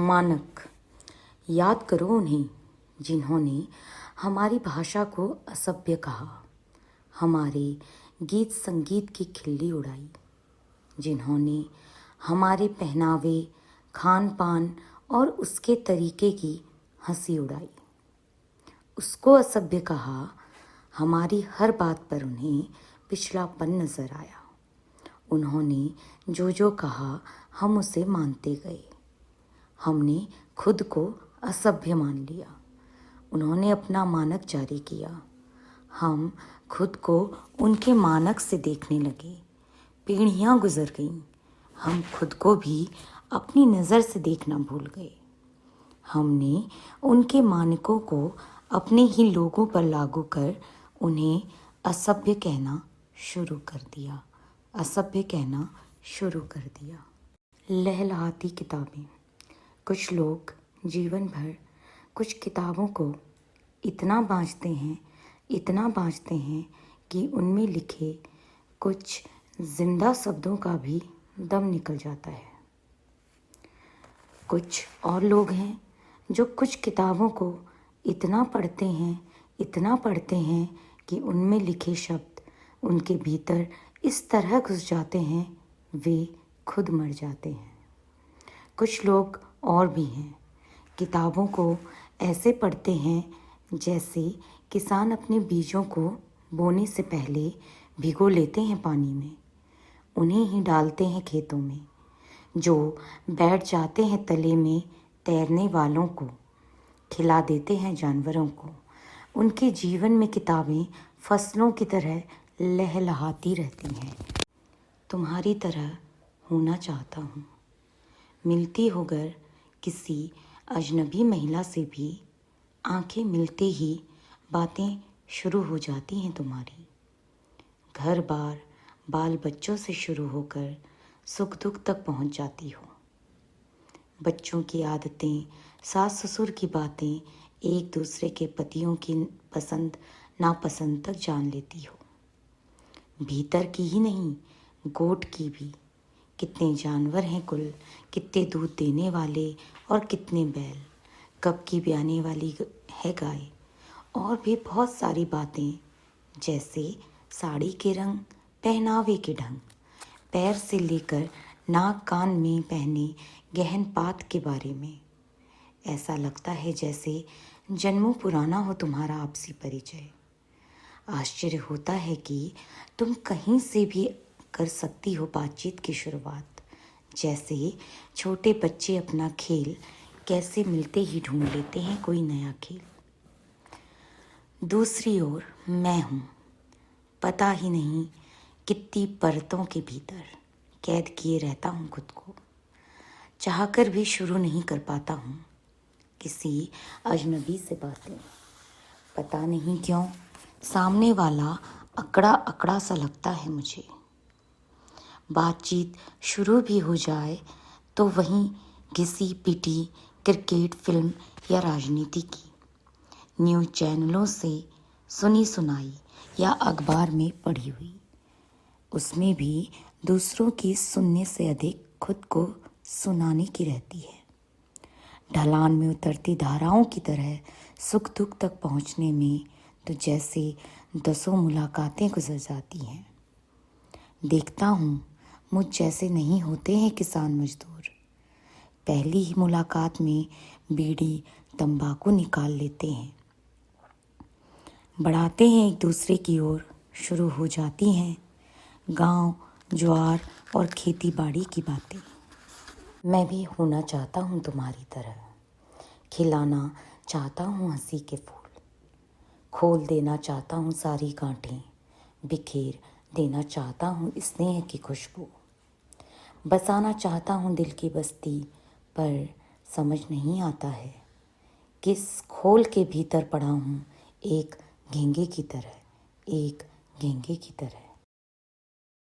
मानक। याद करो उन्हें जिन्होंने हमारी भाषा को असभ्य कहा, हमारे गीत संगीत की खिल्ली उड़ाई, जिन्होंने हमारे पहनावे, खान पान और उसके तरीके की हंसी उड़ाई। उसको असभ्य कहा, हमारी हर बात पर उन्हें पिछलापन नजर आया। उन्होंने जो जो कहा हम उसे मानते गए। हमने खुद को असभ्य मान लिया। उन्होंने अपना मानक जारी किया। हम खुद को उनके मानक से देखने लगे। पीढ़ियाँ गुजर गईं। हम खुद को भी अपनी नज़र से देखना भूल गए। हमने उनके मानकों को अपने ही लोगों पर लागू कर उन्हें असभ्य कहना शुरू कर दिया। असभ्य कहना शुरू कर दिया। लहलहाती किताबें। कुछ लोग जीवन भर कुछ किताबों को इतना बाँचते हैं कि उनमें लिखे कुछ जिंदा शब्दों का भी दम निकल जाता है। कुछ और लोग हैं जो कुछ किताबों को इतना पढ़ते हैं कि उनमें लिखे शब्द उनके भीतर इस तरह घुस जाते हैं वे खुद मर जाते हैं। कुछ लोग और भी हैं, किताबों को ऐसे पढ़ते हैं जैसे किसान अपने बीजों को बोने से पहले भिगो लेते हैं पानी में, उन्हें ही डालते हैं खेतों में, जो बैठ जाते हैं तले में तैरने वालों को, खिला देते हैं जानवरों को। उनके जीवन में किताबें फसलों की तरह लहलहाती रहती हैं। तुम्हारी तरह होना चाहता हूँ। मिलती होकर किसी अजनबी महिला से भी आंखें मिलते ही बातें शुरू हो जाती हैं तुम्हारी। घर बार बाल बच्चों से शुरू होकर सुख दुख तक पहुंच जाती हो। बच्चों की आदतें, सास ससुर की बातें, एक दूसरे के पतियों की पसंद नापसंद तक जान लेती हो। भीतर की ही नहीं, गोट की भी। कितने जानवर हैं कुल, कितने दूध देने वाले और कितने बैल, कब की ब्याने वाली है गाय, और भी बहुत सारी बातें, जैसे साड़ी के रंग, पहनावे के ढंग, पैर से लेकर नाक कान में पहने गहन पात के बारे में। ऐसा लगता है जैसे जन्मों पुराना हो तुम्हारा आपसी परिचय। आश्चर्य होता है कि तुम कहीं से भी कर सकती हो बातचीत की शुरुआत, जैसे छोटे बच्चे अपना खेल कैसे मिलते ही ढूंढ लेते हैं कोई नया खेल। दूसरी ओर मैं हूँ, पता ही नहीं कितनी परतों के भीतर कैद किए रहता हूँ खुद को। चाहकर भी शुरू नहीं कर पाता हूँ किसी अजनबी से बातें। पता नहीं क्यों सामने वाला अकड़ा अकड़ा सा लगता है मुझे। बातचीत शुरू भी हो जाए तो वहीं घिसी पिटी क्रिकेट, फिल्म या राजनीति की, न्यूज़ चैनलों से सुनी सुनाई या अखबार में पढ़ी हुई। उसमें भी दूसरों की सुनने से अधिक खुद को सुनाने की रहती है। ढलान में उतरती धाराओं की तरह सुख दुख तक पहुंचने में तो जैसे दसों मुलाकातें गुजर जाती हैं। देखता हूँ मुझ जैसे नहीं होते हैं किसान मजदूर। पहली ही मुलाकात में बीड़ी तंबाकू निकाल लेते हैं, बढ़ाते हैं एक दूसरे की ओर। शुरू हो जाती हैं गांव, ज्वार और खेती बाड़ी की बातें। मैं भी होना चाहता हूँ तुम्हारी तरह, खिलाना चाहता हूँ हंसी के फूल, खोल देना चाहता हूँ सारी गांठें, बिखेर देना चाहता हूँ स्नेह की खुशबू, बसाना चाहता हूँ दिल की बस्ती, पर समझ नहीं आता है किस खोल के भीतर पड़ा हूँ एक घेंगे की तरह, एक घेंगे की तरह।